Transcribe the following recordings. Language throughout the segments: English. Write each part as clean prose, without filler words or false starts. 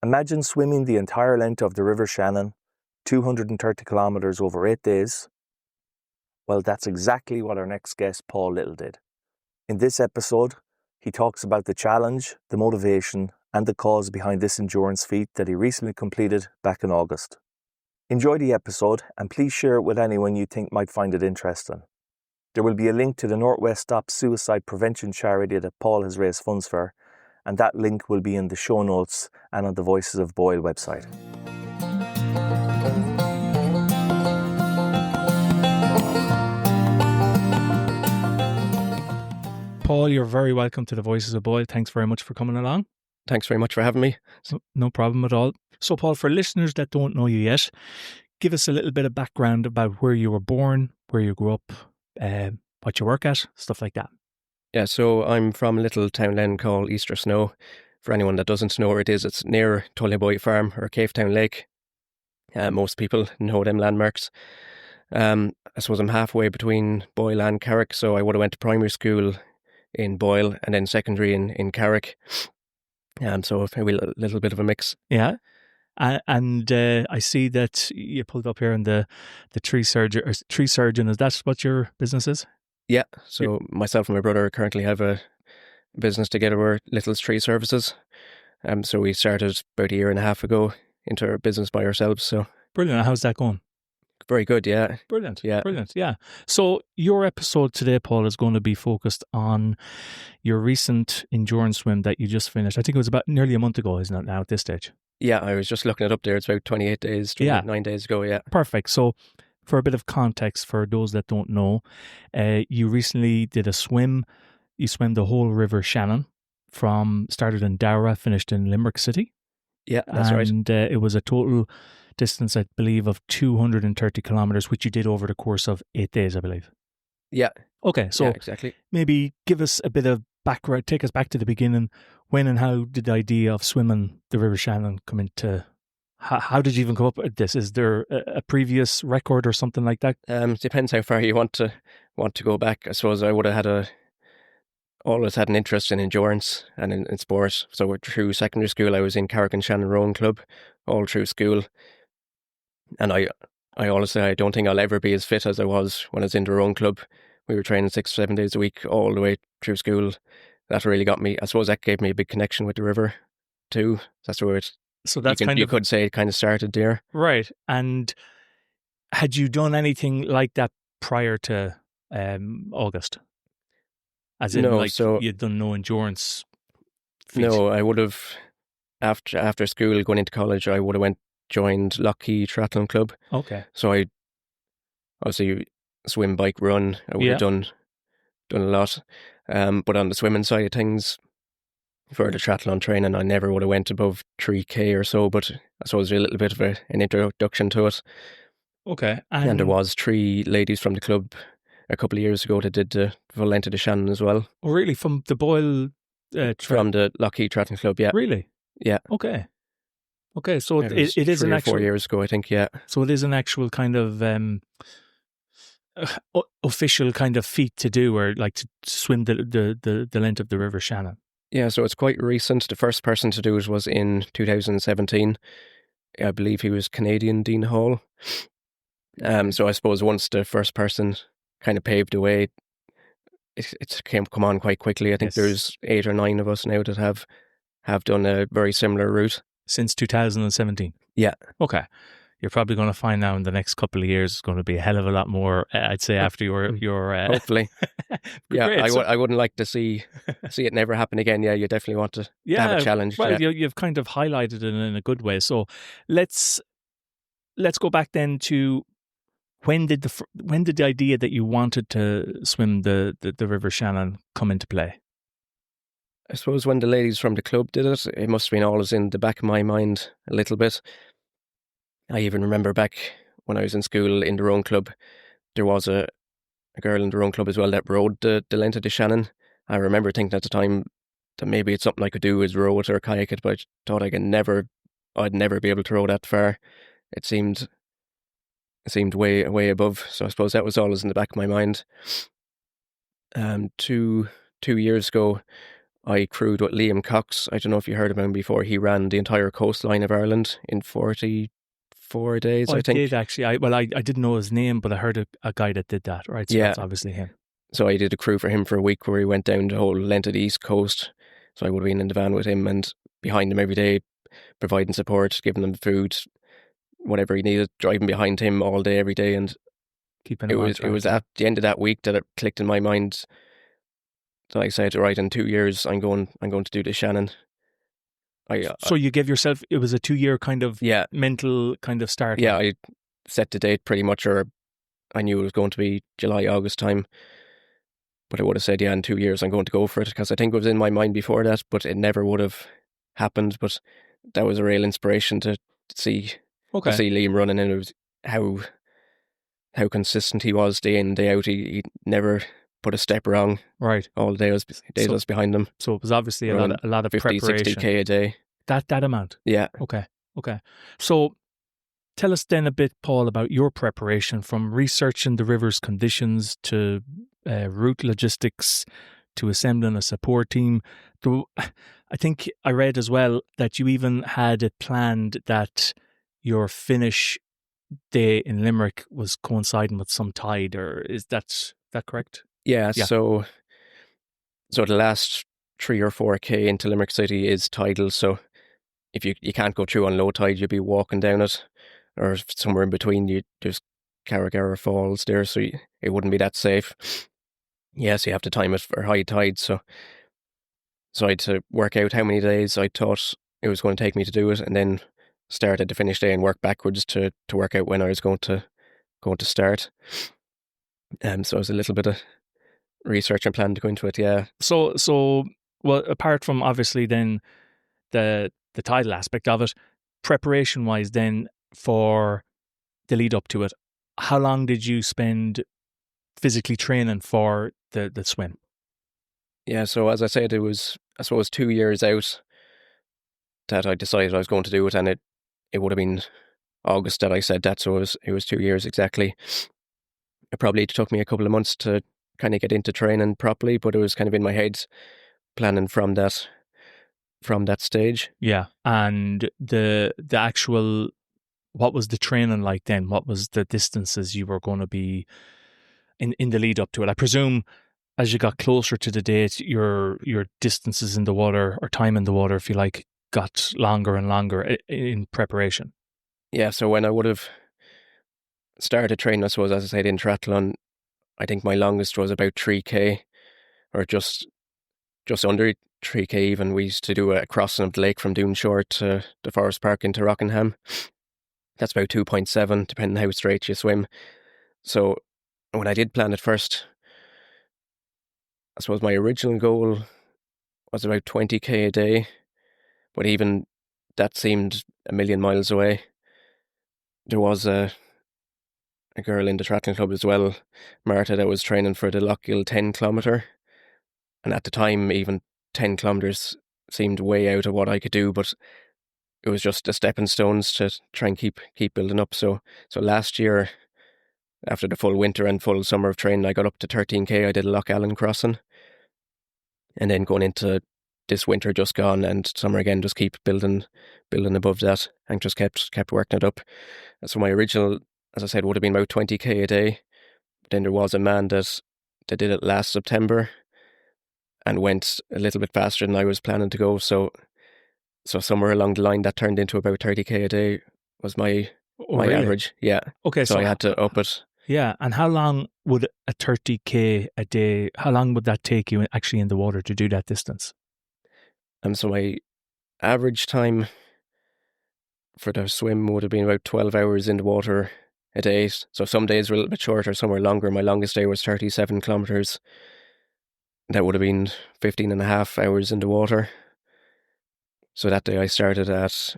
Imagine swimming the entire length of the River Shannon, 230 kilometres over 8 days. Well, that's exactly what our next guest, Paul Little, did. In this episode, he talks about the challenge, the motivation, and the cause behind this endurance feat that he recently completed back in August. Enjoy the episode and please share it with anyone you think might find it interesting. There will be a link to the Northwest Stop suicide prevention charity that Paul has raised funds for, and that link will be in the show notes and on the Voices of Boyle website. Paul, you're very welcome to the Voices of Boyle. Thanks very much for coming along. Thanks very much for having me. No problem at all. So, Paul, for listeners that don't know you yet, give us a little bit of background about where you were born, where you grew up, what you work at, stuff like that. Yeah, so I'm from a little townland called Easter Snow. For anyone that doesn't know where it is, it's near Tullyboy Farm or Cavetown Lake. Most people know them landmarks. I suppose I'm halfway between Boyle and Carrick, so I would have went to primary school in Boyle and then secondary in Carrick. So maybe a little bit of a mix. Yeah. And I see that you pulled up here in the tree surgeon. Is that what your business is? Yeah. So myself and my brother currently have a business together. We're Little's Tree Services. So we started about a year and a half ago into our business by ourselves. So brilliant. How's that going? Very good, yeah. Brilliant. Yeah. Brilliant. Yeah. So your episode today, Paul, is going to be focused on your recent endurance swim that you just finished. I think it was about nearly a month ago, isn't it now at this stage? Yeah, I was just looking it up there. It's about 28 days ago, yeah. Perfect. So for a bit of context for those that don't know, you recently did a swim. You swam the whole River Shannon started in Dara, finished in Limerick City. Yeah, that's right. And it was a total distance, I believe, of 230 kilometres, which you did over the course of 8 days, I believe. Yeah. Okay, so yeah, exactly. Maybe give us a bit of background, take us back to the beginning. When and how did the idea of swimming the River Shannon come into? How did you even come up with this? Is there a previous record or something like that? Depends how far you want to go back. I suppose I would have always had an interest in endurance and in sport. So through secondary school, I was in Carrick and Shannon Rowing Club all through school. And I always say I don't think I'll ever be as fit as I was when I was in the rowing club. We were training 6-7 days a week all the way through school. That really got me. I suppose that gave me a big connection with the river too. That's where you could say it kind of started there. Right. And had you done anything like that prior to August? As in, you'd done no endurance feat? No, I would have, after school, going into college, I would have joined Lockheed Triathlon Club. Okay. So I obviously swim, bike, run. I would have done a lot. But on the swimming side of things, for the triathlon training, I never would have went above 3K or so, but I suppose a little bit of an introduction to it. Okay. And there was 3 ladies from the club a couple of years ago that did the full length of the Shannon as well. Oh, really? From the Boyle? From the Lockheed Triathlon Club, yeah. Really? Yeah. Okay, so it is 3 an or 4 years ago, I think, yeah. So it is an actual kind of official kind of feat to do, or like to swim the length of the River Shannon. Yeah, so it's quite recent. The first person to do it was in 2017. I believe he was Canadian, Dean Hall. So I suppose once the first person kind of paved the way, it's come on quite quickly. I think there's 8 or 9 of us now that have done a very similar route. Since 2017? Yeah. Okay. You're probably going to find now in the next couple of years it's going to be a hell of a lot more, I'd say, after your hopefully. Yeah, great. I wouldn't like to see it never happen again. Yeah, you definitely want to have a challenge. Well, you've kind of highlighted it in a good way. So let's go back then to when did the idea that you wanted to swim the River Shannon come into play? I suppose when the ladies from the club did it, it must have been always in the back of my mind a little bit. I even remember back when I was in school in the rowing club, there was a girl in the rowing club as well that rowed the length of the Shannon. I remember thinking at the time that maybe it's something I could do is row it or kayak it, but I thought I'd never be able to row that far. It seemed way above. So I suppose that was always in the back of my mind. 2 years ago, I crewed with Liam Cox. I don't know if you heard of him before. He ran the entire coastline of Ireland in 44 days, Oh, I I did think. actually. I didn't know his name, but I heard a guy that did that. Right, so Yeah. that's obviously him. So I did a crew for him for a week where he went down the whole length of the East Coast. So I would have been in the van with him and behind him every day, providing support, giving him food, whatever he needed, driving behind him all day, every day. And Keeping it him on was track. at the end of that week that it clicked in my mind that I said, right, in 2 years I'm going to do the Shannon. So you gave yourself, it was a 2-year kind of Yeah. mental kind of start. Yeah, like. I set the date pretty much, or I knew it was going to be July, August time. But I would have said, yeah, in 2 years I'm going to go for it, because I think it was in my mind before that, but it never would have happened. But that was a real inspiration to see Okay. Liam running, and it was how consistent he was day in, day out. He never put a step wrong. Right. All the days I was behind him. So it was obviously a Running lot of 50, preparation. 60k a day. That amount. Yeah. Okay. So tell us then a bit, Paul, about your preparation from researching the river's conditions to route logistics to assembling a support team. I think I read as well that you even had it planned that your finish day in Limerick was coinciding with some tide, or is that correct? Yeah. Yeah. So the last 3 or 4k into Limerick City is tidal. So if you can't go through on low tide, you'll be walking down it, or somewhere in between. There's Carragher Falls there, so it wouldn't be that safe. Yes, you have to time it for high tide. So I had to work out how many days I thought it was going to take me to do it, and then start at the finish day and work backwards to work out when I was going to start. So it was a little bit of research and plan to go into it. Yeah. So well, apart from obviously then the tidal aspect of it, preparation wise then for the lead up to it, how long did you spend physically training for the swim? Yeah, so as I said, it was, I suppose, 2 years out that I decided I was going to do it, and it would have been August that I said that, so it was 2 years exactly. It probably took me a couple of months to kind of get into training properly, but it was kind of in my head, planning from that stage. Yeah, and the actual, what was the training like then? What was the distances you were going to be in the lead up to it? I presume as you got closer to the date, your distances in the water, or time in the water, if you like, got longer and longer in preparation. Yeah, so when I would have started training, I suppose, as I said, in triathlon, I think my longest was about 3k, or just under 3k even. We used to do a crossing of the lake from Doonshore to the Forest Park into Rockingham. That's about 2.7, depending how straight you swim. So when I did plan it first, I suppose my original goal was about 20k a day, but even that seemed a million miles away. There was a girl in the triathlon club as well, Martha, that was training for the Lockgill 10 kilometre, and at the time even 10 kilometres seemed way out of what I could do, but it was just a stepping stones to try and keep building up. So last year, after the full winter and full summer of training, I got up to 13k. I did a Loch Allen crossing, and then going into this winter just gone and summer again, just keep building above that, and just kept working it up. So my original, as I said, would have been about 20k a day. But then there was a man that did it last September and went a little bit faster than I was planning to go. So somewhere along the line, that turned into about 30k a day was my Really? average. Yeah. Okay, So I had to up it. Yeah, and how long would a 30k a day, how long would that take you actually in the water to do that distance? So my average time for the swim would have been about 12 hours in the water a day. So some days were a little bit shorter, some were longer. My longest day was 37 kilometres. That would have been 15 and a half hours in the water. So that day I started at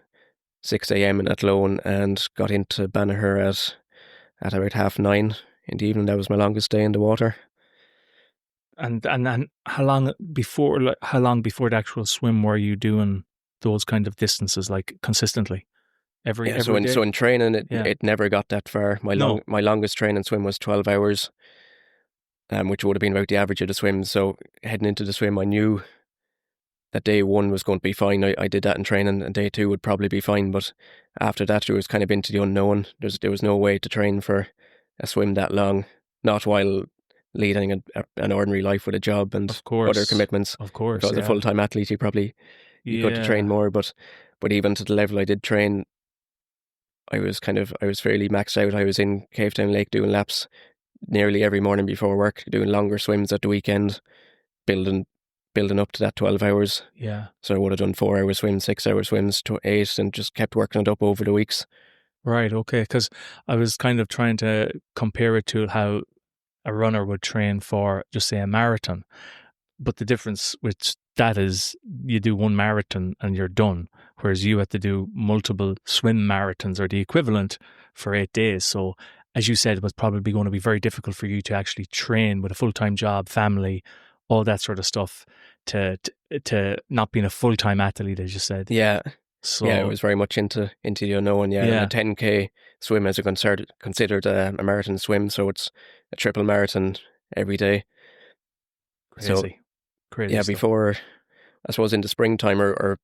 6 a.m. in Athlone and got into Banagher at about 9:30 in the evening. That was my longest day in the water. And how long before the actual swim were you doing those kind of distances, like consistently every day? So in training, Yeah. it never got that far. My longest training swim was 12 hours, which would have been about the average of the swim. So heading into the swim, I knew that day one was going to be fine. I did that in training, and day two would probably be fine. But after that, it was kind of into the unknown. There was no way to train for a swim that long, not while leading an ordinary life with a job and Of course. other commitments. Of course, If I was a full-time athlete, you could to train more. But even to the level I did train, I was fairly maxed out. I was in Cavetown Lake doing laps nearly every morning before work, doing longer swims at the weekend, building up to that 12 hours. Yeah. So I would have done 4-hour swims, 6-hour swims to 8, and just kept working it up over the weeks. Right, okay, because I was kind of trying to compare it to how a runner would train for, just say, a marathon. But the difference with that is you do one marathon and you're done, whereas you had to do multiple swim marathons or the equivalent for 8 days. So, as you said, it was probably going to be very difficult for you to actually train with a full-time job, family, all that sort of stuff, to not being a full-time athlete, as you said. Yeah. So yeah, it was very much into the unknown. Yeah, Yeah. And the 10K swim is considered a marathon swim, so it's a triple marathon every day. crazy. Crazy Yeah, stuff. before, I suppose in the springtime, or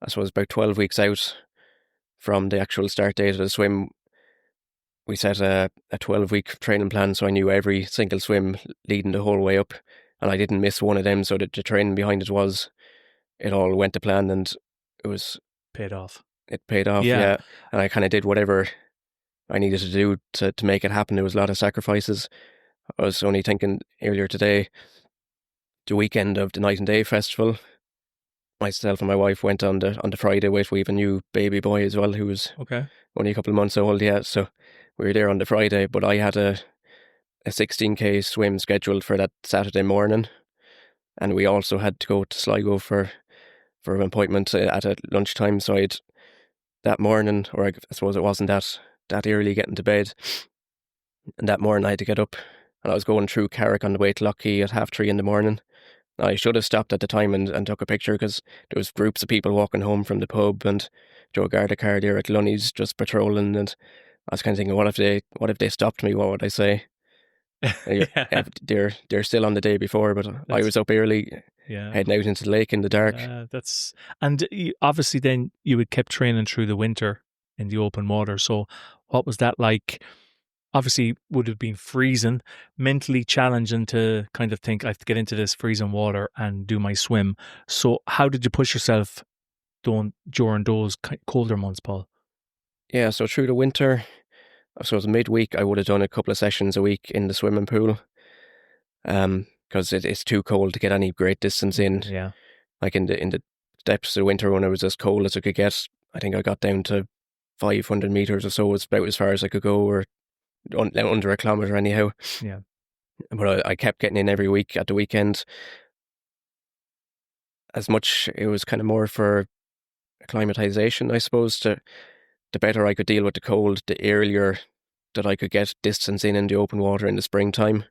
I suppose about 12 weeks out from the actual start date of the swim, we set a 12-week training plan, so I knew every single swim leading the whole way up, and I didn't miss one of them, so that the training behind it all went to plan, and Paid off. it paid off. Yeah. Yeah. And I kind of did whatever I needed to do to make it happen. There was a lot of sacrifices. I was only thinking earlier today, the weekend of the Night and Day Festival, myself and my wife went on the Friday with, we have a new baby boy as well, who was Okay. only a couple of months old yet, so we were there on the Friday, but I had a 16K swim scheduled for that Saturday morning, and we also had to go to Sligo for an appointment at a lunchtime, so I'd that morning, or I suppose it wasn't that early getting to bed, and that morning I had to get up, and I was going through Carrick on the way to Lockheed at 3:30 in the morning. I should have stopped at the time and took a picture, because there was groups of people walking home from the pub, and Joe Garda car there at Lunny's just patrolling, and I was kind of thinking, what if they stopped me? What would I say? Yeah. They're still on the day before, but I was up early, Yeah. heading out into the lake in the dark. And obviously then you had kept training through the winter in the open water. So what was that like? Obviously would have been freezing, mentally challenging to kind of think I have to get into this freezing water and do my swim. So how did you push yourself during those colder months, Paul? Yeah, so through the winter, I suppose midweek, I would have done a couple of sessions a week in the swimming pool, because it's too cold to get any great distance in. Yeah. Like in the depths of winter, when it was as cold as it could get, I think I got down to 500 meters or so. Was about as far as I could go, or under a kilometer anyhow. Yeah. But I kept getting in every week at the weekend. As much, it was kind of more for acclimatization, I suppose. The better I could deal with the cold, the earlier that I could get distance in the open water in the springtime.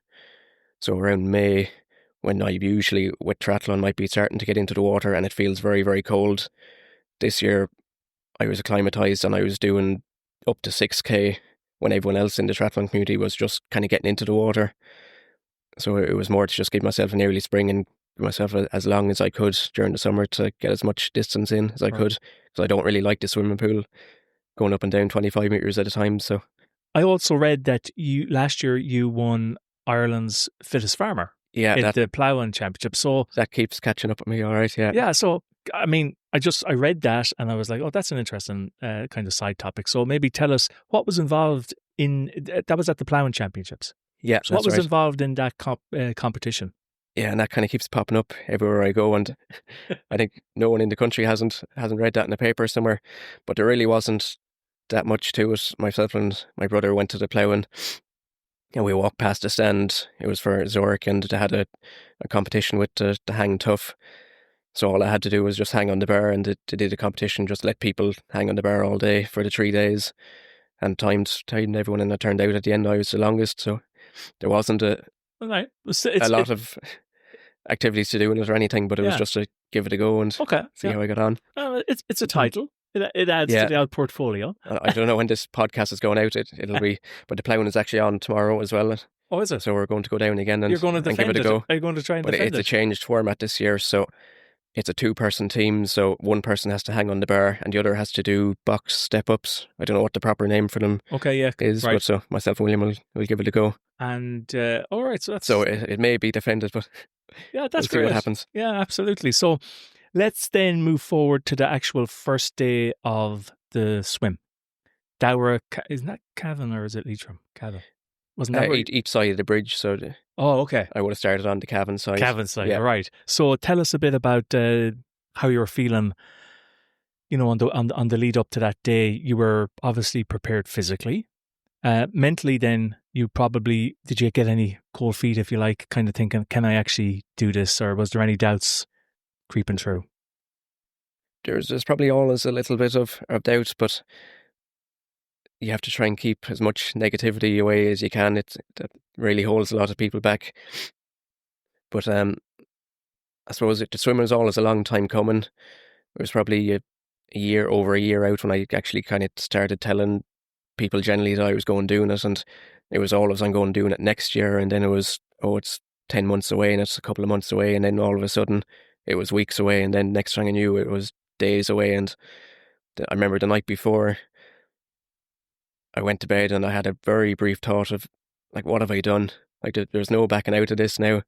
So around May, when I usually with triathlon might be starting to get into the water and it feels very, very cold. This year I was acclimatized and I was doing up to 6K when everyone else in the triathlon community was just kind of getting into the water. So it was more to just give myself an early spring and give myself as long as I could during the summer to get as much distance in as I could, because I don't really like the swimming pool, going up and down 25 metres at a time. So I also read that last year you won Ireland's fittest farmer at the ploughing championship. So that keeps catching up with me, all right, yeah. Yeah, so I mean, I read that and I was like, oh, that's an interesting kind of side topic. So maybe tell us what was involved in that. Was at the ploughing championships. Yeah, so what was involved in that competition? Yeah, and that kind of keeps popping up everywhere I go, and I think no one in the country hasn't read that in the paper somewhere. But there really wasn't that much to it. Myself and my brother went to the ploughing, and we walked past the stand. It was for Zurich, and they had a competition with the hang tough. So all I had to do was just hang on the bar, and they did a competition, just let people hang on the bar all day for the 3 days, and timed everyone, and it turned out at the end I was the longest. So there wasn't a lot of activities to do in it or anything, but it was just to give it a go and see how I got on. It's a title. It adds to the out portfolio. I don't know when this podcast is going out. It'll be, but the ploughing is actually on tomorrow as well. Oh, is it? So we're going to go down again and, you're going to give it a go. Are you going to try and defend it? But it's a changed format this year, so it's a 2-person team, so one person has to hang on the bar and the other has to do box step-ups. I don't know what the proper name for them Okay, yeah, is, right. but so myself and William will give it a go. And all right, so that's So it may be defended, but yeah, we'll that's see what great. happens. Yeah, absolutely. So let's then move forward to the actual first day of the swim. Dowra, isn't that Cavan or is it Leitrim? Cavan. Wasn't that where? Each side of the bridge, so Oh, okay. I would have started on the Cavan side. Cavan side, Yeah. all right. So tell us a bit about how you were feeling, on the lead up to that day. You were obviously prepared physically. Mentally then, did you get any cold feet, if you like, kind of thinking, can I actually do this? Or was there any doubts creeping through? There's probably always a little bit of doubt, but you have to try and keep as much negativity away as you can. That really holds a lot of people back. But I suppose the swim was always a long time coming. It was probably a year out when I actually kind of started telling people generally that I was going doing it, and it was always I'm going doing it next year, and then it was it's 10 months away and it's a couple of months away, and then all of a sudden it was weeks away, and then next thing I knew it was days away. And I remember the night before I went to bed and I had a very brief thought of, like, what have I done? Like, there's no backing out of this now.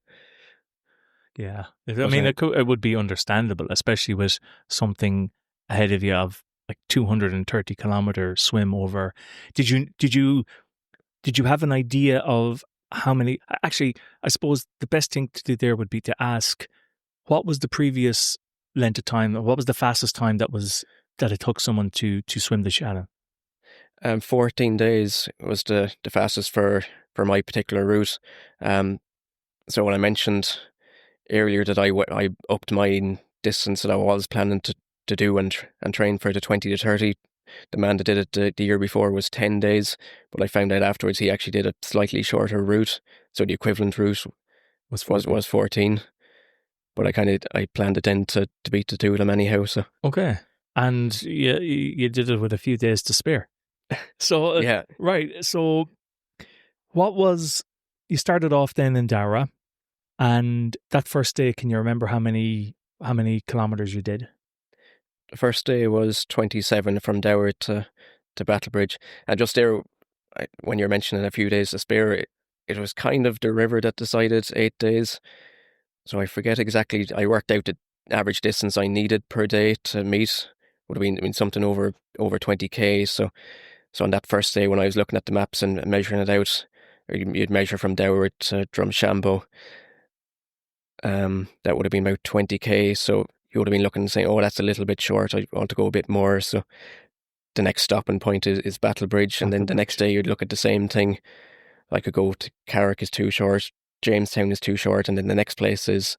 Yeah. I mean, it would be understandable, especially with something ahead of you of like 230 kilometer swim over. Did you have an idea of how many? Actually, I suppose the best thing to do there would be to ask, what was the previous length of time, or what was the fastest time that it took someone to swim the Shannon? 14 days was the fastest for my particular route. So when I mentioned earlier that I upped my distance that I was planning to do and train for the 20 to 30, the man that did it the year before was 10 days, but I found out afterwards he actually did a slightly shorter route, so the equivalent route was 14. But I planned it then to beat the two of them anyhow. So okay, and you did it with a few days to spare. So yeah, right. So you started off then in Dowra, and that first day, can you remember how many kilometers you did? the first day was 27 from Dowra to Battlebridge, and just there, when you're mentioning a few days to spare, it was kind of the river that decided 8 days. So I forget exactly. I worked out the average distance I needed per day to meet. Would have been something over 20k. So on that first day when I was looking at the maps and measuring it out, you'd measure from Dowra to Drumshambo. That would have been about 20k. So you would have been looking and saying, oh, that's a little bit short. I want to go a bit more. So the next stopping point is Battlebridge. And then the next day you'd look at the same thing. I could go to Carrick is too short. Jamestown is too short, and then the next place is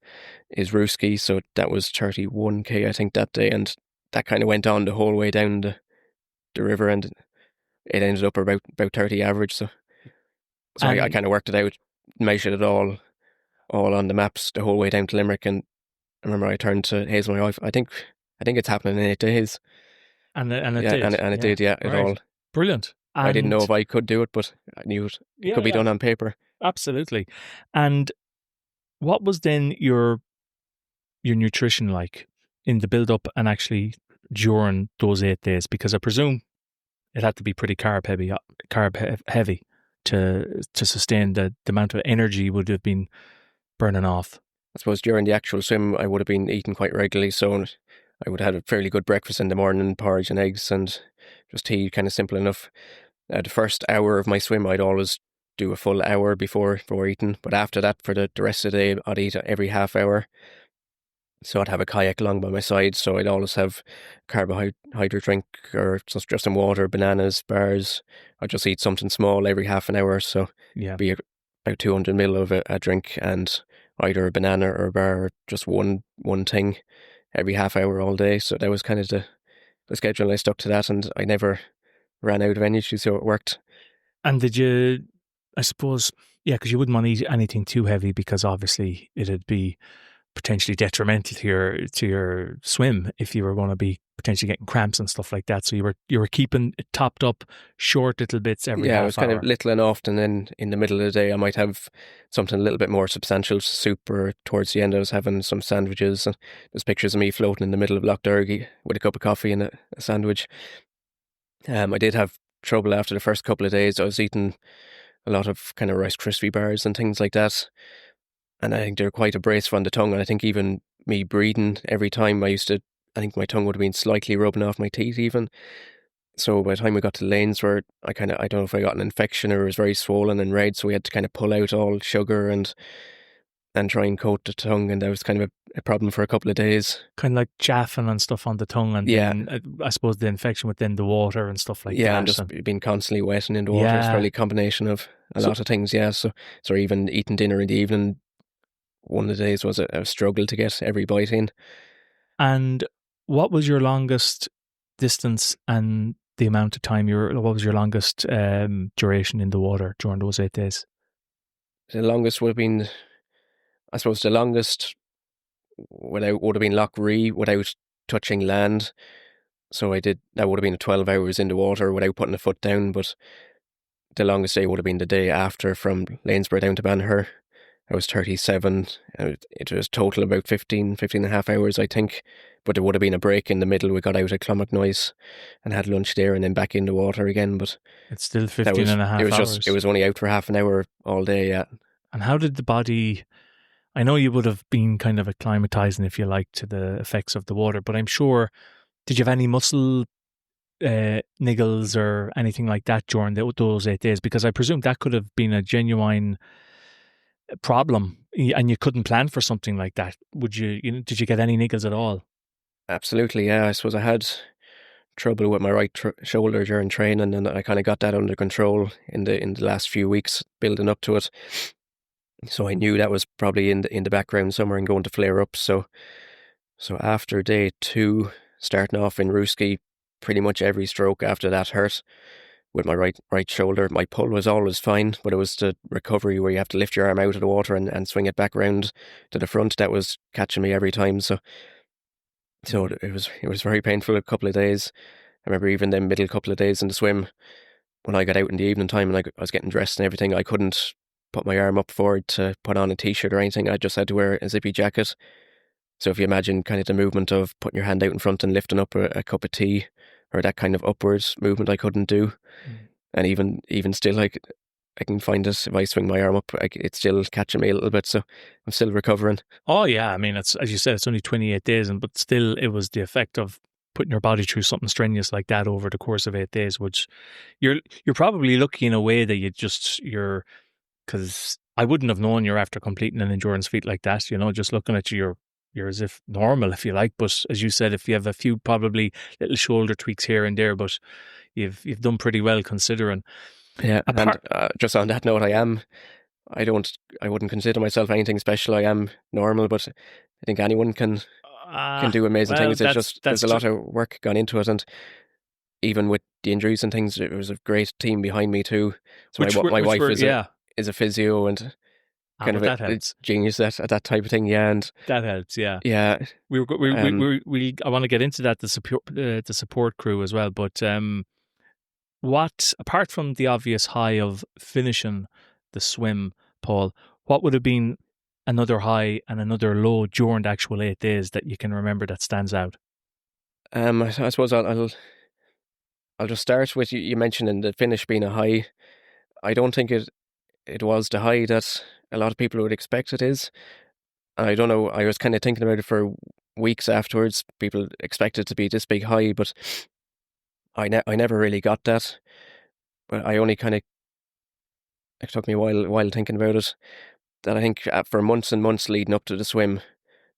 Ruski, so that was 31k I think that day, and that kind of went on the whole way down the river, and it ended up about 30 average. So I kind of worked it out, measured it all on the maps the whole way down to Limerick, and I remember I turned to Hazel, my wife. I think it's happening in 8 days, and it yeah, did, and it did, yeah, it all brilliant. And I didn't know if I could do it, but I knew it could be done on paper. Absolutely. And what was then your nutrition like in the build up and actually during those 8 days? Because I presume it had to be pretty carb heavy to sustain the amount of energy would have been burning off. I suppose during the actual swim, I would have been eating quite regularly, so I would have had a fairly good breakfast in the morning, porridge and eggs, and just tea, kind of simple enough. The first hour of my swim, I'd always do a full hour before eating, but after that, for the rest of the day, I'd eat every half hour. So I'd have a kayak along by my side, so I'd always have carbohydrate drink or just some water, bananas, bars. I'd just eat something small every half an hour, so yeah, be about 200 ml of a drink, and either a banana or a bar, or just one thing every half hour all day. So that was kind of the schedule, and I stuck to that, and I never ran out of energy, so it worked. And did you, I suppose, yeah, because you wouldn't want to eat anything too heavy, because obviously it'd be potentially detrimental to your swim if you were going to be potentially getting cramps and stuff like that. So you were keeping it topped up, short little bits every Yeah, it half was kind hour. of little and often. Then in the middle of the day, I might have something a little bit more substantial, soup, or towards the end, I was having some sandwiches. And there's pictures of me floating in the middle of Loch Dergy with a cup of coffee and a sandwich. I did have trouble after the first couple of days. I was eating a lot of kind of Rice Krispie bars and things like that. And I think they're quite abrasive on the tongue. And I think even me breathing every time, I think my tongue would have been slightly rubbing off my teeth even. So by the time we got to the lanes where I don't know if I got an infection or it was very swollen and red, so we had to kind of pull out all sugar and try and coat the tongue, and that was kind of a problem for a couple of days. Kind of like chaffing and stuff on the tongue, and Yeah. then I suppose the infection within the water and stuff like that. Yeah, and just being constantly wetting in the water. It's Yeah. probably a combination of a lot of things, yeah. So even eating dinner in the evening, one of the days was a struggle to get every bite in. And what was your longest distance and the amount of time what was your longest duration in the water during those 8 days? The longest would have been, I suppose, would have been Loch Ree without touching land. So that would have been 12 hours in the water without putting a foot down, but the longest day would have been the day after from Lanesborough down to Banagher. I was 37. It was total about 15 and a half hours, I think. But there would have been a break in the middle. We got out at Clonmacnoise and had lunch there and then back in the water again. But it's still 15 and a half hours. It was only out for half an hour all day, yeah. And how did the body... I know you would have been kind of acclimatizing, if you like, to the effects of the water, but I'm sure, did you have any muscle niggles or anything like that during those 8 days? Because I presume that could have been a genuine problem, and you couldn't plan for something like that. Did you get any niggles at all? Absolutely, yeah. I suppose I had trouble with my right shoulder during training, and I kind of got that under control in the last few weeks building up to it. So I knew that was probably in the background somewhere and going to flare up. So after day 2, starting off in Ruski, pretty much every stroke after that hurt with my right shoulder. My pull was always fine, but it was the recovery where you have to lift your arm out of the water and swing it back round to the front that was catching me every time. So it was very painful a couple of days. I remember even the middle couple of days in the swim, when I got out in the evening time and I was getting dressed and everything, I couldn't put my arm up forward to put on a t-shirt or anything. I just had to wear a zippy jacket. So if you imagine kind of the movement of putting your hand out in front and lifting up a cup of tea, or that kind of upwards movement, I couldn't do. And even still, I can find it if I swing my arm up, it's still catching me a little bit. So I'm still recovering. Oh yeah, I mean, it's, as you said, it's only 28 days, but still, it was the effect of putting your body through something strenuous like that over the course of 8 days, which you're probably lucky in a way that because I wouldn't have known you're after completing an endurance feat like that. Just looking at you, you're as if normal, if you like. But as you said, if you have a few probably little shoulder tweaks here and there, but you've done pretty well considering. Yeah, and just on that note, I wouldn't consider myself anything special. I am normal, but I think anyone can do amazing things. It's just there's a lot of work gone into it, and even with the injuries and things, it was a great team behind me too. So my wife is a physio and kind of a genius at that type of thing. Yeah, and that helps. Yeah, yeah. I want to get into that, the support crew as well, but what, apart from the obvious high of finishing the swim, Paul, what would have been another high and another low during the actual 8 days that you can remember that stands out? I suppose I'll just start with you mentioning the finish being a high. I don't think it was the high that a lot of people would expect it is. I don't know, I was kind of thinking about it for weeks afterwards. People expect it to be this big high, but I never really got that. But I only it took me a while thinking about it, that I think for months and months leading up to the swim,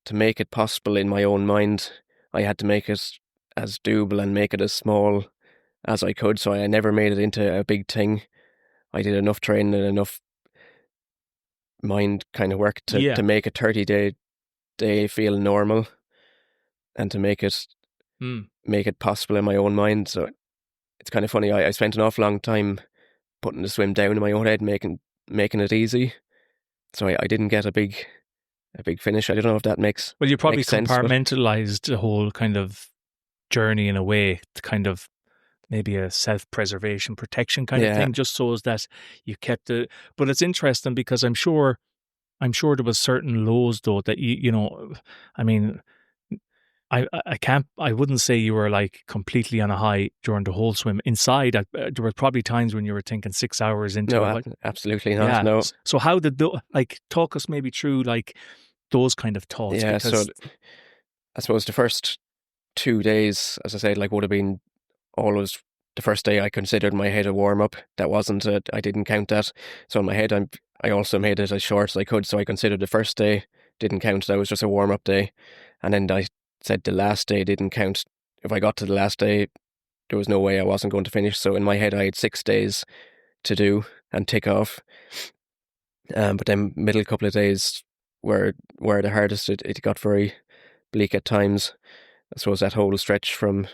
to make it possible in my own mind, I had to make it as doable and make it as small as I could. So I never made it into a big thing. I did enough training and enough mind kind of work to make a 30-day feel normal, and to make it possible in my own mind. So it's kind of funny. I spent an awful long time putting the swim down in my own head, making it easy. So I didn't get a big big finish. I don't know if that makes Well, you probably makes sense. But compartmentalized the whole kind of journey in a way, to kind of maybe a self-preservation protection kind of yeah, thing, just so as that you kept it. But it's interesting because I'm sure there was certain lows though that you know, I mean, I wouldn't say you were like completely on a high during the whole swim. Inside, there were probably times when you were thinking 6 hours into no, it, like, absolutely not. yeah. No, So how did like talk us maybe through like those kind of thoughts? yeah. So Because I suppose the first 2 days, as I said, like would have been always the first day I considered my head a warm up. That wasn't it. I didn't count that. So in my head, I also made it as short as I could. So I considered the first day didn't count. That was just a warm up day, and then I said the last day didn't count. If I got to the last day, there was no way I wasn't going to finish. So in my head, I had 6 days to do and tick off. But then middle couple of days were the hardest. It got very bleak at times. I suppose that whole stretch from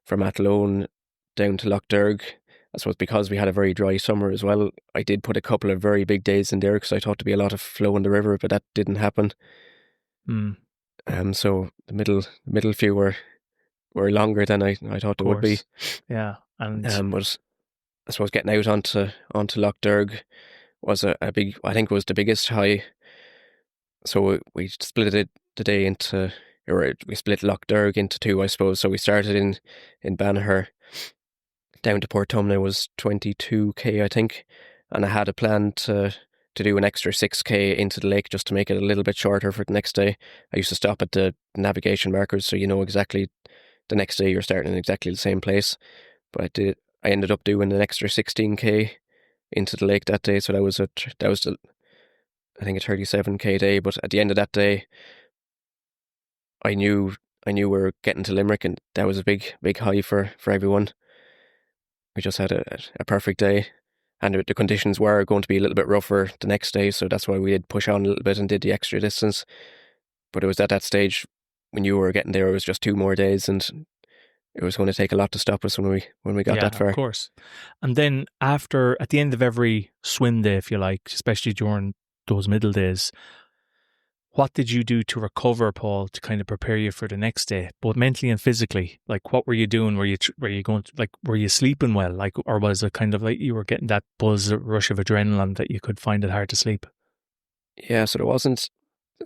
Athlone down to Lough, I suppose because we had a very dry summer as well, I did put a couple of very big days in there because I thought there'd be a lot of flow in the river, but that didn't happen. mm, So the middle few were longer than I thought they would be. yeah, and But I suppose getting out onto Lough was a big, I think it was the biggest high. So we split the day into, or we split Lough into two, I suppose. So we started in Banagher down to Portumna was 22k, I think, and I had a plan to do an extra 6k into the lake just to make it a little bit shorter for the next day. I used to stop at the navigation markers so you know exactly the next day you're starting in exactly the same place. But I ended up doing an extra 16k into the lake that day, so that was I think a 37k day. But at the end of that day, I knew we were getting to Limerick, and that was a big high for everyone. We just had a perfect day, and the conditions were going to be a little bit rougher the next day, so that's why we did push on a little bit and did the extra distance. But it was at that stage when you were getting there, it was just 2 more days, and it was going to take a lot to stop us when we got that far. Of course. And then at the end of every swim day, if you like, especially during those middle days, what did you do to recover, Paul, to kind of prepare you for the next day, both mentally and physically? Like, what were you doing? Were you going to, like, were you sleeping well? Like, or was it kind of like you were getting that buzz, rush of adrenaline that you could find it hard to sleep? Yeah, so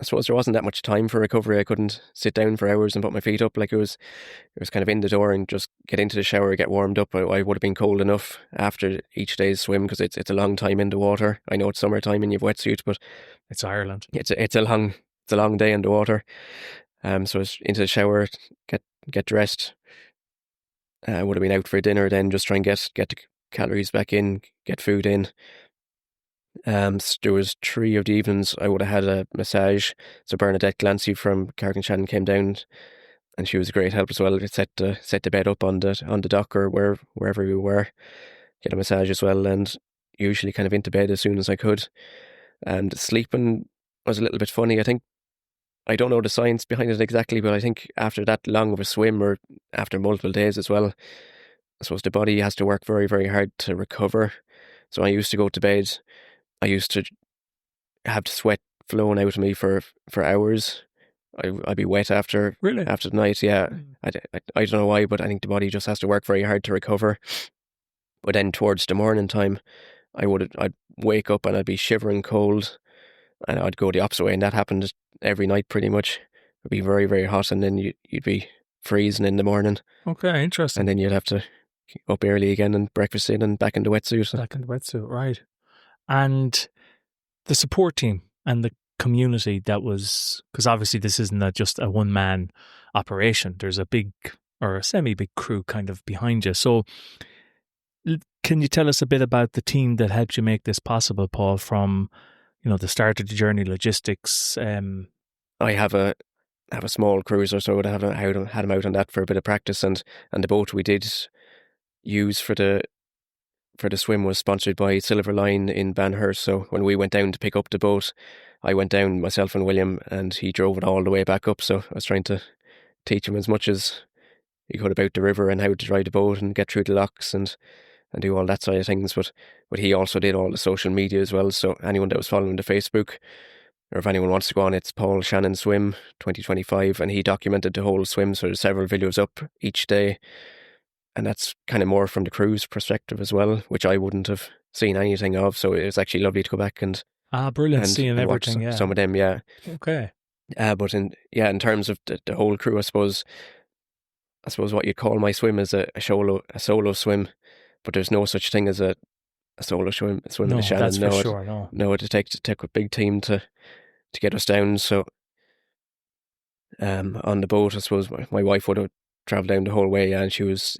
I suppose there wasn't that much time for recovery. I couldn't sit down for hours and put my feet up. Like it was kind of in the door and just get into the shower, get warmed up. I would have been cold enough after each day's swim because it's a long time in the water. I know it's summertime and you've wetsuit, but it's Ireland. It's a long day in the water. So it's into the shower, get dressed. I would have been out for dinner then, just try and get the calories back in, get food in. There was 3 of the evenings I would have had a massage. So Bernadette Glancy from Carrick Shannon came down, and she was a great help as well. Set the bed up on the dock or wherever we were, get a massage as well, and usually kind of into bed as soon as I could. And sleeping was a little bit funny. I think I don't know the science behind it exactly, but I think after that long of a swim or after multiple days as well, I suppose the body has to work very, very hard to recover. So I used to go to bed. I used to have sweat flowing out of me for hours. I'd be wet after the night. Yeah, I don't know why, but I think the body just has to work very hard to recover. But then towards the morning time, I'd wake up and I'd be shivering cold, and I'd go the opposite way, and that happened every night pretty much. It'd be very, very hot, and then you'd be freezing in the morning. Okay, interesting. And then you'd have to up early again and breakfast in and back in the wetsuit. Back in the wetsuit, right. And the support team and the community that was, because obviously this isn't just a one-man operation. There's a big or a semi-big crew kind of behind you. So can you tell us a bit about the team that helped you make this possible, Paul, from the start of the journey, logistics? I have a small cruiser, so I would have had him out on that for a bit of practice, and the boat we did use for the swim was sponsored by Silver Line in Banagher. So when we went down to pick up the boat, I went down, myself and William, and he drove it all the way back up. So I was trying to teach him as much as he could about the river and how to drive the boat and get through the locks and do all that side of things. But he also did all the social media as well. So anyone that was following the Facebook or if anyone wants to go on, it's Paul Shannon Swim 2025, and he documented the whole swim, so there's several videos up each day, and that's kind of more from the cruise perspective as well, which I wouldn't have seen anything of, so it was actually lovely to go back and Brilliant, seeing and watch everything, yeah. some of them, yeah. Okay. But in terms of the whole crew, I suppose what you'd call my swim is a solo swim, but there's no such thing as a solo swim in No, the Shannon. that's for sure, no. No, it takes a big team to get us down. So on the boat, I suppose my wife would have travelled down the whole way, and she was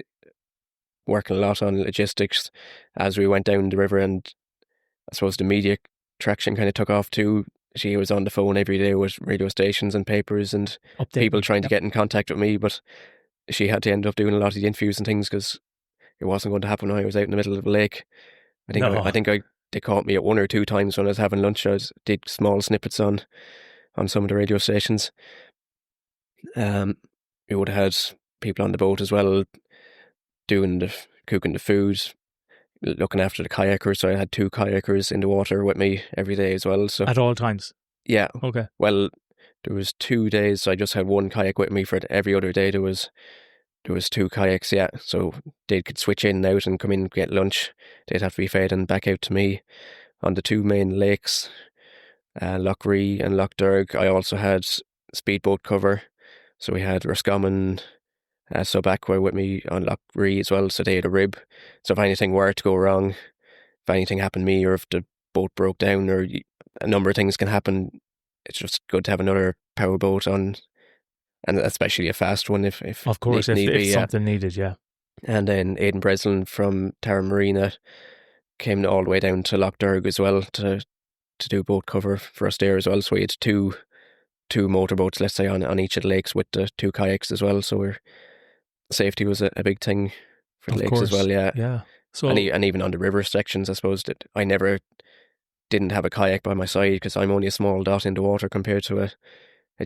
working a lot on logistics as we went down the river, and I suppose the media traction kind of took off too. She was on the phone every day with radio stations and papers and people trying to get in contact with me, but she had to end up doing a lot of the interviews and things because it wasn't going to happen when I was out in the middle of the lake. I think they caught me at 1 or 2 times when I was having lunch. I did small snippets on some of the radio stations. We would have had people on the boat as well cooking the food, looking after the kayakers. So I had 2 kayakers in the water with me every day as well. So at all times? Yeah. Okay. Well, there was 2 days I just had 1 kayak with me. For every other day there was 2 kayaks, yeah. So they could switch in and out and come in and get lunch. They'd have to be fed and back out to me. On the 2 main lakes, Loch Ree and Loch Derg, I also had speedboat cover. So we had Roscommon, Sub Aqua with me on Loch Ree as well, so they had a rib. So if anything were to go wrong, if anything happened to me, or if the boat broke down, or a number of things can happen, it's just good to have another power boat on, and especially a fast one if of course need if be, something needed, yeah. And then Aidan Breslin from Tara Marina came all the way down to Loch Derg as well to do boat cover for us there as well. So we had two motorboats, let's say, on each of the lakes with the 2 kayaks as well. So safety was a big thing for the lakes course. as well, yeah. Yeah. So and even on the river sections, I suppose that I never didn't have a kayak by my side because I'm only a small dot in the water compared to a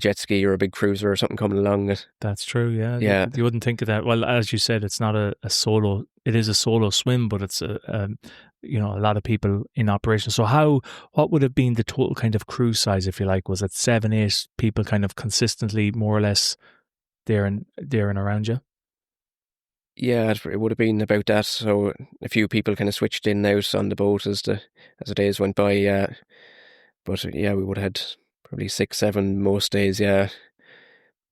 jet ski or a big cruiser or something coming along. That's true, yeah. Yeah. You wouldn't think of that. Well, as you said, it's not a solo. It is a solo swim, but it's a lot of people in operation. So what would have been the total kind of crew size, if you like? Was it 7, 8 people kind of consistently, more or less, there and around you? Yeah, it would have been about that. So a few people kind of switched in and out on the boat as the days went by. Yeah, but yeah, we would have had probably 6, 7 most days. Yeah,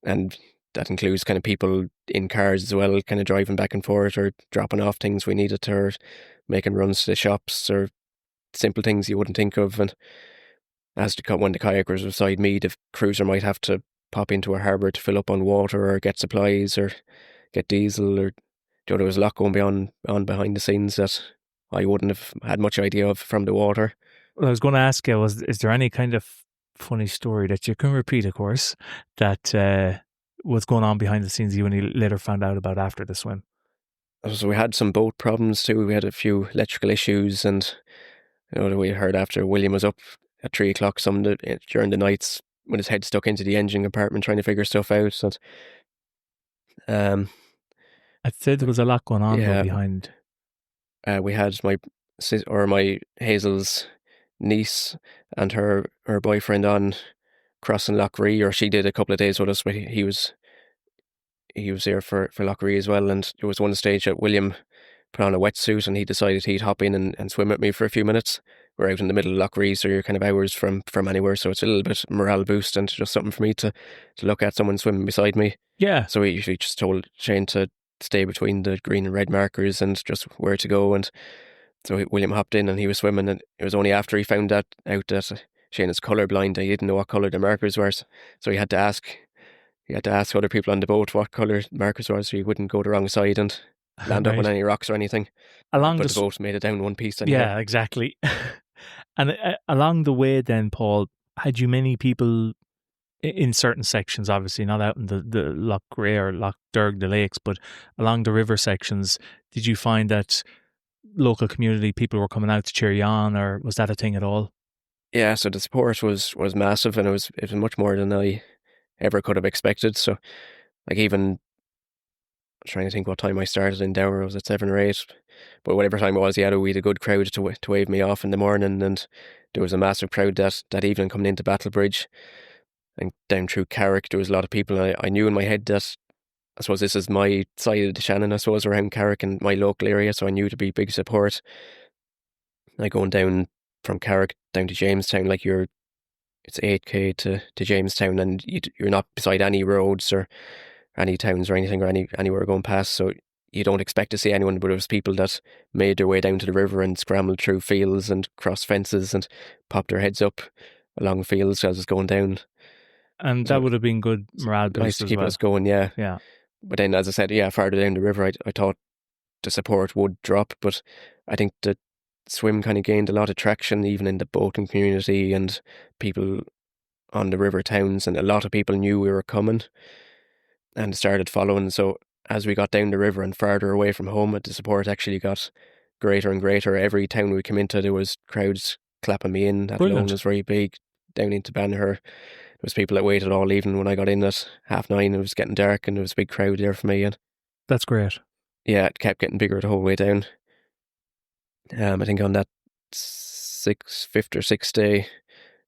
and that includes kind of people in cars as well, kind of driving back and forth or dropping off things we needed, or making runs to the shops, or simple things you wouldn't think of. And when the kayakers were beside me, the cruiser might have to pop into a harbour to fill up on water or get supplies or get diesel, or there was a lot going on behind the scenes that I wouldn't have had much idea of from the water. Well, I was going to ask you, is there any kind of funny story that you can repeat, of course, that was going on behind the scenes you only later found out about after the swim? So we had some boat problems too. We had a few electrical issues, and we heard after William was up at 3 o'clock during the nights with his head stuck into the engine compartment trying to figure stuff out. And I'd say there was a lot going on though behind. We had my Hazel's niece and her boyfriend on crossing Loch Ree, or she did a couple of days with us, but he was there for Loch Ree as well. And there was one stage that William put on a wetsuit and he decided he'd hop in and swim with me for a few minutes. We're out in the middle of Loch Ree, so you're kind of hours from anywhere, so it's a little bit morale boost and just something for me to look at someone swimming beside me. Yeah. So we usually just told Shane to stay between the green and red markers and just where to go. And so William hopped in and he was swimming, and it was only after he found out that Shane is colourblind, he didn't know what colour the markers were, so he had to ask other people on the boat what colour markers were, so he wouldn't go the wrong side and land up on any rocks or anything. But the boat made it down one piece anyway. Yeah, exactly. And along the way then, Paul, had you many people in certain sections, obviously not out in the Loch Ree or Loch Derg, the lakes, but along the river sections, did you find that local community people were coming out to cheer you on, or was that a thing at all? Yeah, so the support was massive, and it was much more than I ever could have expected. So, like, even I'm trying to think what time I started in Dower, was it 7 or 8? But whatever time it was, we had a good crowd to wave me off in the morning, and there was a massive crowd that evening coming into Battlebridge and down through Carrick. There was a lot of people, and I knew in my head that I suppose this is my side of the Shannon, I suppose, around Carrick and my local area, so I knew to be big support. Like going down from Carrick down to Jamestown, like it's 8k to Jamestown, and you're not beside any roads or any towns or anything, or anywhere going past, so you don't expect to see anyone, but it was people that made their way down to the river and scrambled through fields and crossed fences and popped their heads up along fields as it's going down. And So that would have been good morale nice boost to as keep well. us going, yeah. Yeah. But then, as I said, yeah, farther down the river, I thought the support would drop, but I think the swim kind of gained a lot of traction, even in the boating community and people on the river towns, and a lot of people knew we were coming and started following. So as we got down the river and farther away from home, the support actually got greater and greater. Every town we came into, there was crowds clapping me in. That Brilliant. loan was very big. Down into Banagher, there was people that waited all evening. When I got in at 9:30, it was getting dark, and there was a big crowd there for me. And That's great. yeah, it kept getting bigger the whole way down. I think on that fifth or sixth day, I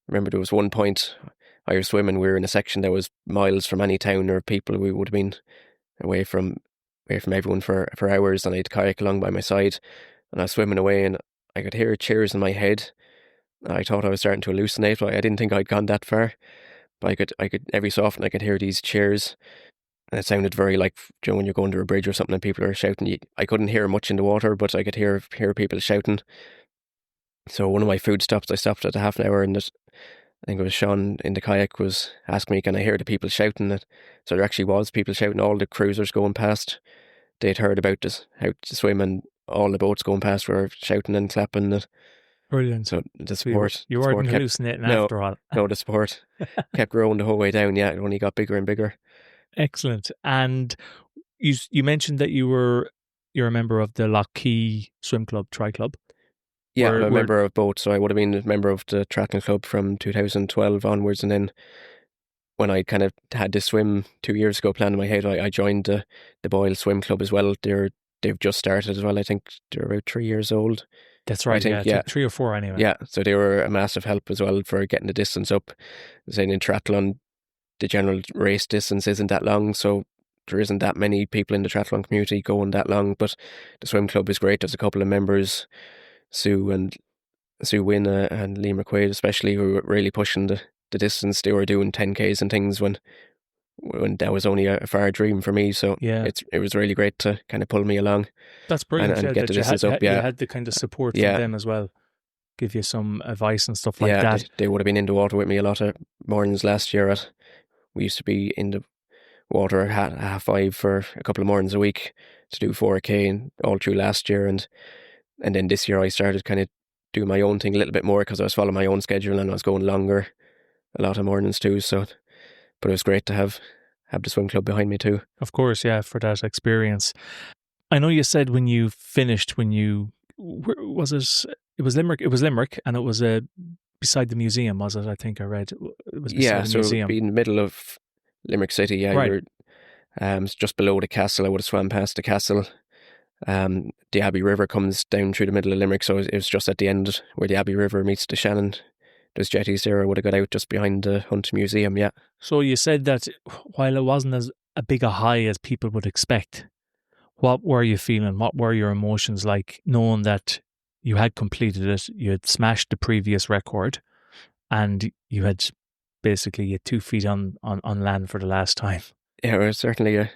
remember there was one point I was swimming. We were in a section that was miles from any town or people. We would have been away from everyone for hours, and I had kayak along by my side, and I was swimming away, and I could hear cheers in my head. I thought I was starting to hallucinate, but I didn't think I'd gone that far. But I could every so often I could hear these cheers, and it sounded very like, you know, when you're going to a bridge or something and people are shouting. I couldn't hear much in the water, but I could hear people shouting. So one of my food stops, I stopped at a half an hour, and I think it was Sean in the kayak was asking me, can I hear the people shouting? So there actually was people shouting. All the cruisers going past, they'd heard about this, how to swim, and all the boats going past were shouting and clapping. Brilliant. So the support, You weren't hallucinating after all. No, the support kept growing the whole way down. Yeah, it only got bigger and bigger. Excellent. And you mentioned that you're a member of the Lockheed Swim Club, Tri Club. Yeah, I'm a member of both. So I would have been a member of the triathlon club from 2012 onwards, and then when I kind of had this swim 2 years ago planned in my head, I joined the Boyle Swim Club as well. They've just started as well. I think they're about 3 years old. That's right. I think 3 or 4 anyway. Yeah, so they were a massive help as well for getting the distance up. Saying in triathlon, the general race distance isn't that long, so there isn't that many people in the triathlon community going that long. But the swim club is great. There's a couple of members, Sue Wynn and Lee McQuaid especially, who were really pushing the distance. They were doing 10Ks and things when that was only a far dream for me. So yeah, it was really great to kind of pull me along. That's brilliant. And get the distance up. You had the kind of support from them as well, give you some advice and stuff like that. They would have been in the water with me a lot of mornings last year. We used to be in the water at 5:30 for a couple of mornings a week to do 4K, and all through last year, and then this year I started kind of doing my own thing a little bit more because I was following my own schedule and I was going longer a lot of mornings too. So, but it was great to have the swim club behind me too. Of course, yeah, for that experience. I know you said when you finished, it was Limerick. It was Limerick, and it was beside the museum, was it? I think I read it was beside the museum. It would be in the middle of Limerick City. Yeah, right. Just below the castle. I would have swam past the castle. The Abbey River comes down through the middle of Limerick, so it was just at the end where the Abbey River meets the Shannon. There's jetties there. I would have got out just behind the Hunt Museum, yeah. So you said that while it wasn't as big a high as people would expect, what were you feeling? What were your emotions like, knowing that you had completed it, you had smashed the previous record, and you had basically 2 feet on land for the last time? Yeah, it was certainly a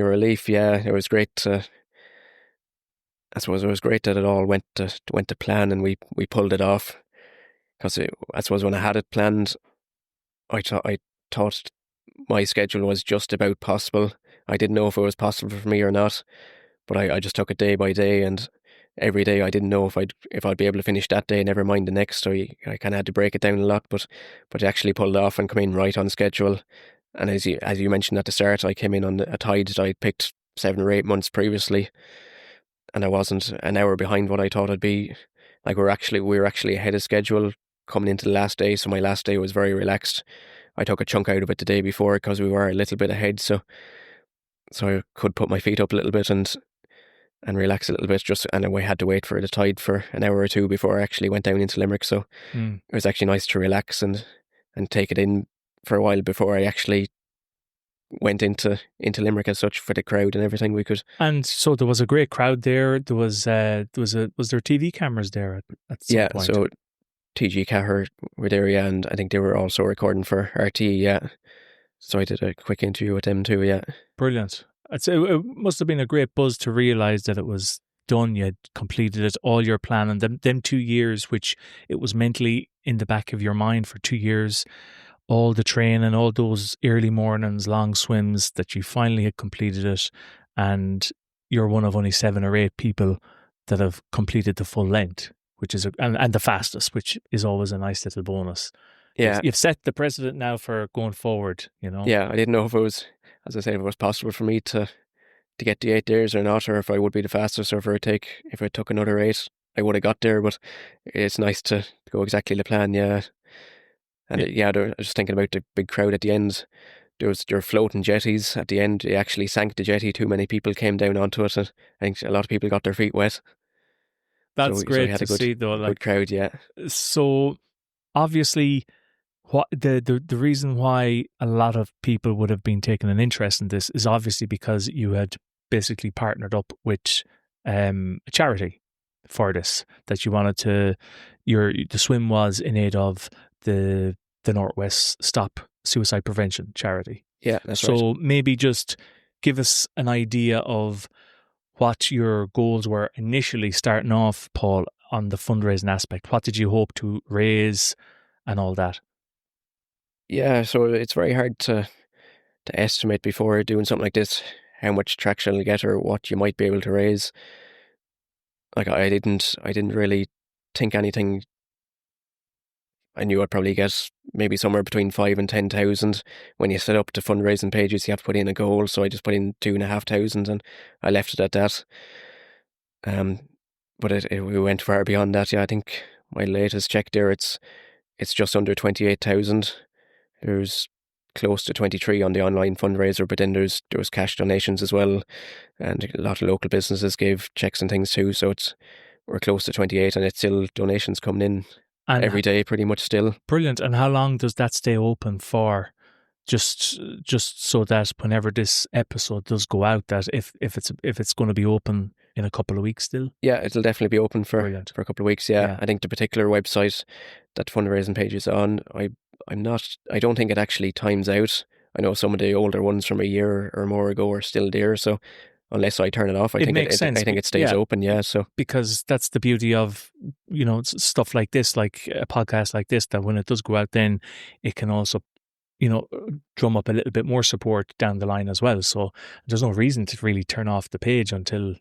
relief. Yeah, it was great. I suppose it was great that it all went to plan, and we pulled it off. Because I suppose when I had it planned, I thought my schedule was just about possible. I didn't know if it was possible for me or not, but I just took it day by day, and every day I didn't know if I'd be able to finish that day, never mind the next. So I kind of had to break it down a lot, but I actually pulled off and come in right on schedule. And as you mentioned at the start, I came in on a tide that I'd picked 7 or 8 months previously, and I wasn't an hour behind what I thought I'd be. Like we were actually ahead of schedule coming into the last day, so my last day was very relaxed. I took a chunk out of it the day before because we were a little bit ahead, so I could put my feet up a little bit, and and relax a little bit. And we had to wait for the tide for an hour or two before I actually went down into Limerick. So it was actually nice to relax and take it in for a while before I actually went into Limerick as such, for the crowd and everything we could. And so there was a great crowd there. Was there TV cameras there at some point? So TG Cahir were there, and I think they were also recording for RT, So I did a quick interview with them too, Brilliant. I'd say it must have been a great buzz to realise that it was done. You had completed it, all your planning, them 2 years, which it was mentally in the back of your mind for 2 years, all the training, all those early mornings, long swims, that you finally had completed it, and you're one of only 7 or 8 people that have completed the full length, which is and the fastest, which is always a nice little bonus. Yeah. You've set the precedent now for going forward, you know. Yeah, I didn't know if it was, as I said, if it was possible for me to get the 8 days or not, or if I would be the fastest, or if it took another 8, I would have got there. But it's nice to go exactly the plan, And I was just thinking about the big crowd at the end. There were floating jetties at the end. They actually sank the jetty. Too many people came down onto it, and I think a lot of people got their feet wet. That's great to see, though. Good crowd, yeah. So obviously, what the reason why a lot of people would have been taking an interest in this is obviously because you had basically partnered up with a charity for this, that you wanted to. The swim was in aid of the Northwest Stop Suicide Prevention charity. Yeah, that's right. So maybe just give us an idea of what your goals were initially starting off, Paul, on the fundraising aspect. What did you hope to raise and all that? Yeah, so it's very hard to estimate before doing something like this how much traction you'll get or what you might be able to raise. Like I didn't really think anything. I knew I'd probably get maybe somewhere between 5,000 and 10,000. When you set up the fundraising pages, you have to put in a goal. So I just put in 2,500 and I left it at that. But we went far beyond that. Yeah, I think my latest check there, it's just under 28,000. There's close to 23 on the online fundraiser, but then there was cash donations as well, and a lot of local businesses gave checks and things too. So we're close to 28, and it's still donations coming in every day, pretty much still. Brilliant. And how long does that stay open for? Just so that whenever this episode does go out, that if it's going to be open in a couple of weeks still? Yeah, it'll definitely be open for a couple of weeks. Yeah, I think the particular website that fundraising page is on, I don't think it actually times out. I know some of the older ones from a year or more ago are still there. So unless I turn it off, I think it stays open. Yeah, so because that's the beauty of stuff like this, like a podcast like this, that when it does go out, then it can also drum up a little bit more support down the line as well. So there's no reason to really turn off the page until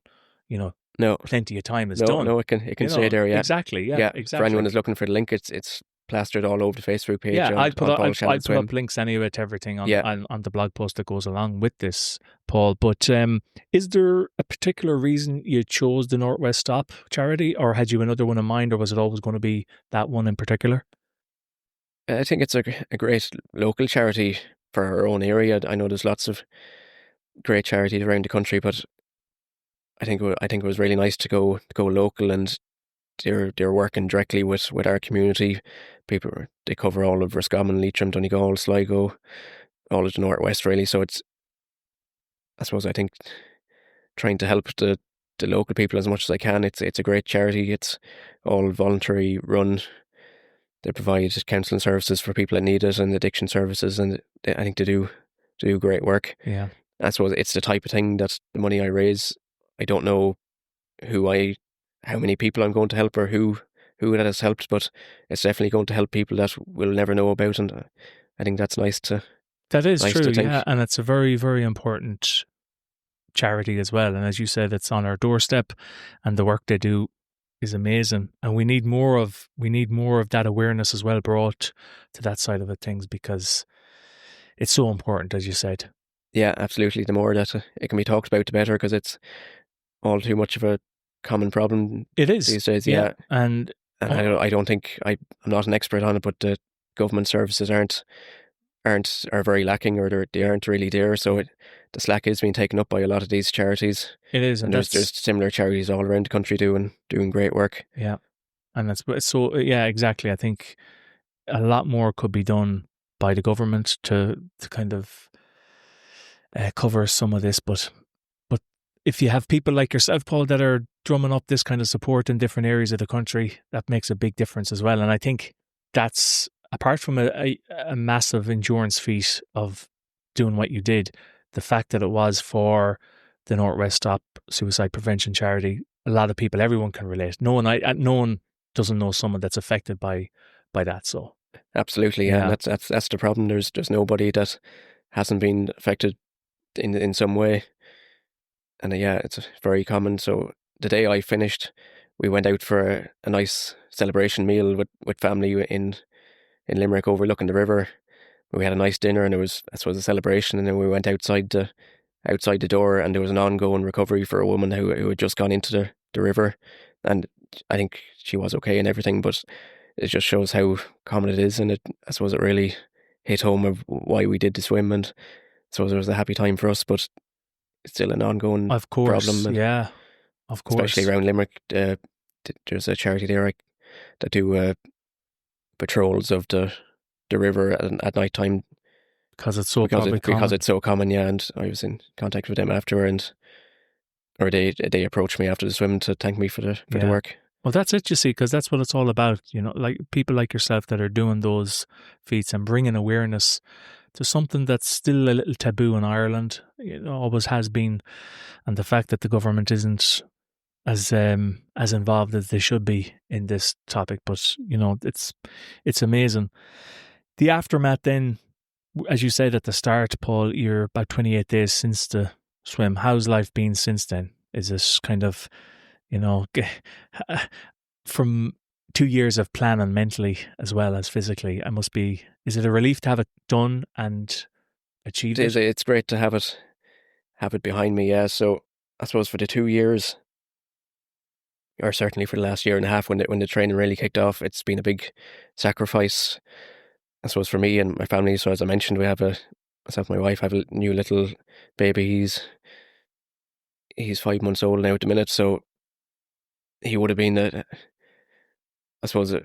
no plenty of time is done. No, it can stay there. Yeah, exactly. Yeah, exactly. For anyone who's looking for the link, it's plastered all over the Facebook page. Yeah, I'll put up links anyway to everything on the blog post that goes along with this, Paul. But is there a particular reason you chose the Northwest Stop charity, or had you another one in mind, or was it always going to be that one in particular? I think it's a great local charity for our own area. I know there's lots of great charities around the country, but I think it was really nice to go local, and they're working directly with our community. People, they cover all of Roscommon, Leitrim, Donegal, Sligo, all of the Northwest really. So I think trying to help the local people as much as I can. It's a great charity. It's all voluntary run. They provide counselling services for people that need it, and addiction services, and I think they do great work. Yeah, I suppose it's the type of thing that the money I raise, I don't know how many people I'm going to help or who that has helped, but it's definitely going to help people that we'll never know about, and I think that's nice to. That is true, yeah, and it's a very, very important charity as well. And as you said, it's on our doorstep, and the work they do is amazing, and we need more of that awareness as well brought to that side of things, because it's so important, as you said. Yeah, absolutely. The more that it can be talked about, the better, because it's all too much of a common problem. It is these days. Yeah, and I don't think I'm not an expert on it, but the government services aren't are very lacking, or they aren't really there. So the slack is being taken up by a lot of these charities. It is, and there's similar charities all around the country doing great work. Yeah, and that's so. Yeah, exactly. I think a lot more could be done by the government to kind of cover some of this, but if you have people like yourself, Paul, that are drumming up this kind of support in different areas of the country, that makes a big difference as well. And I think that's, apart from a massive endurance feat of doing what you did, the fact that it was for the Northwest Stop Suicide Prevention Charity, a lot of people, everyone can relate. No one doesn't know someone that's affected by that. So absolutely, yeah. And that's the problem. There's nobody that hasn't been affected in some way. And it's very common. So the day I finished, we went out for a nice celebration meal with family in Limerick, overlooking the river. We had a nice dinner, and it was, I suppose, a celebration. And then we went outside the door, and there was an ongoing recovery for a woman who had just gone into the river. And I think she was okay and everything, but it just shows how common it is. And I suppose it really hit home of why we did the swim. And so it was a happy time for us, but it's still an ongoing problem. And yeah, of course. Especially around Limerick, there's a charity there that do patrols of the river at night time. Because it's so because it's so common, yeah. And I was in contact with them after, or they approached me after the swim to thank me for the work. Well, that's it, you see, because that's what it's all about. Like people like yourself that are doing those feats and bringing awareness to something that's still a little taboo in Ireland. Always has been, and the fact that the government isn't as involved as they should be in this topic. But it's amazing. The aftermath, then, as you said at the start, Paul, you're about 28 days since the swim. How's life been since then? Is this kind of, from 2 years of planning mentally as well as physically, is it a relief to have it done and achieved it? It's great to have it behind me, yeah. So I suppose for the 2 years, or certainly for the last year and a half when the training really kicked off, it's been a big sacrifice, I suppose, for me and my family. So as I mentioned, we have myself and my wife have a new little baby. He's 5 months old now at the minute, so he would have been, I suppose,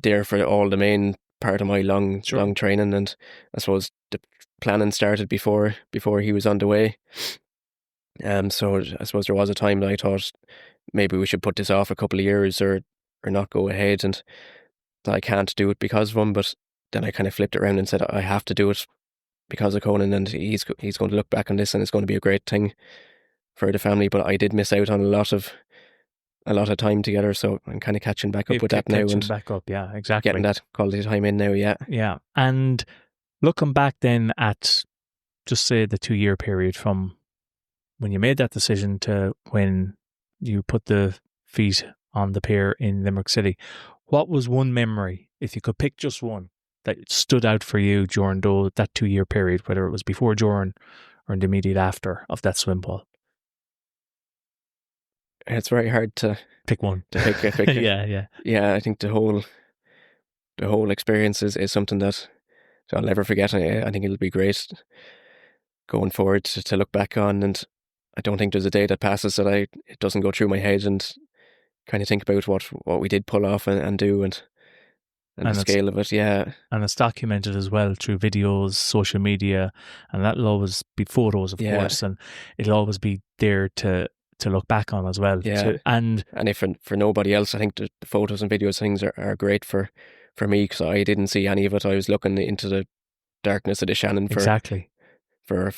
there for all the main part of my long training. And I suppose the planning started before he was on the way. So I suppose there was a time that I thought maybe we should put this off a couple of years or not go ahead, and that I can't do it because of him. But then I kind of flipped it around and said I have to do it because of Conan, and he's going to look back on this and it's going to be a great thing for the family. But I did miss out on a lot of time together, so I'm kind of catching back up with that now, and back up, yeah, exactly, getting that quality time in now, yeah. And looking back then at, just say, the 2-year period from when you made that decision to when you put the feet on the pier in Limerick City, what was one memory, if you could pick just one, that stood out for you during that 2-year period, whether it was before, during, or in the immediate after of that swim, Paul? It's very hard to pick one. Yeah. I think the whole experience is something that I'll never forget. I think it'll be great going forward to look back on, and I don't think there's a day that passes that it doesn't go through my head and kind of think about what we did pull off and do, and the scale of it, yeah. And it's documented as well through videos, social media, and that'll always be photos, of course, and it'll always be there to look back on as well. Yeah. And if for nobody else, I think the photos and videos things are great for me, because I didn't see any of it. I was looking into the darkness of the Shannon for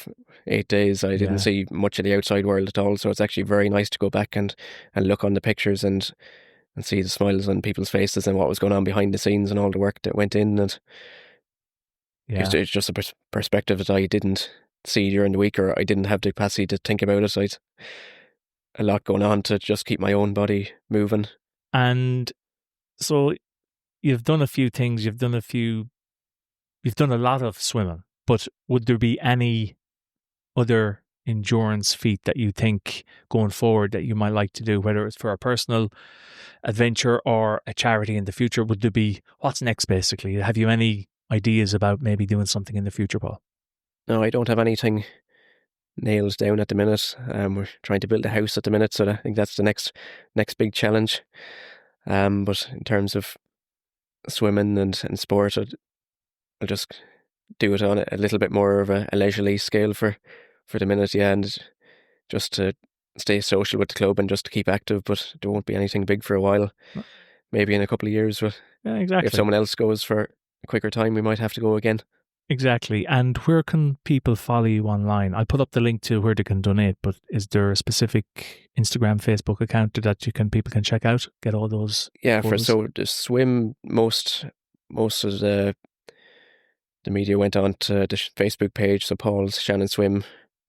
8 days. I didn't see much of the outside world at all. So it's actually very nice to go back and look on the pictures and see the smiles on people's faces and what was going on behind the scenes and all the work that went in. And it's just a perspective that I didn't see during the week, or I didn't have the capacity to think about it. I'd a lot going on to just keep my own body moving. And so you've done a few things, you've done a lot of swimming, but would there be any other endurance feat that you think going forward that you might like to do, whether it's for a personal adventure or a charity in the future? Would there be, what's next basically? Have you any ideas about maybe doing something in the future, Paul? No, I don't have anything nailed down at the minute. We're trying to build a house at the minute, so I think that's the next big challenge. But in terms of swimming and sport, I'll just do it on a little bit more of a leisurely scale for the minute, yeah, and just to stay social with the club and just to keep active, but there won't be anything big for a while. Maybe in a couple of years, but Yeah, exactly. if someone else goes for a quicker time, we might have to go again. Exactly. And where can people follow you online? I'll put up the link to where they can donate, but is there a specific Instagram, Facebook account that people can check out, get all those? Yeah, photos? so the swim, most of the media went on to the Facebook page, so Paul's Shannon Swim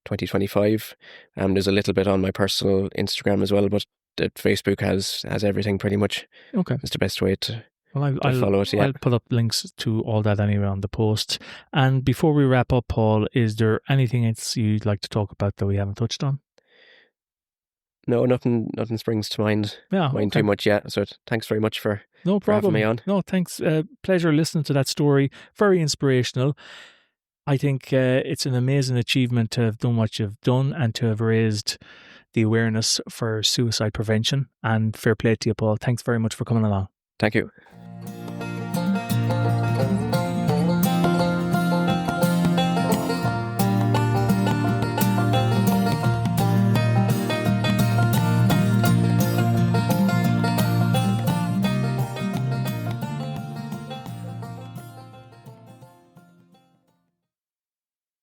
2025. There's a little bit on my personal Instagram as well, but the Facebook has everything pretty much. Okay. It's the best way to I'll follow it, yeah. I'll put up links to all that anyway on the post. And before we wrap up, Paul, is there anything else you'd like to talk about that we haven't touched on? No, nothing springs to mind too much yet. So thanks very much for having me on. No, thanks. Pleasure listening to that story. Very inspirational. I think it's an amazing achievement to have done what you've done and to have raised the awareness for suicide prevention. And fair play to you, Paul. Thanks very much for coming along. Thank you.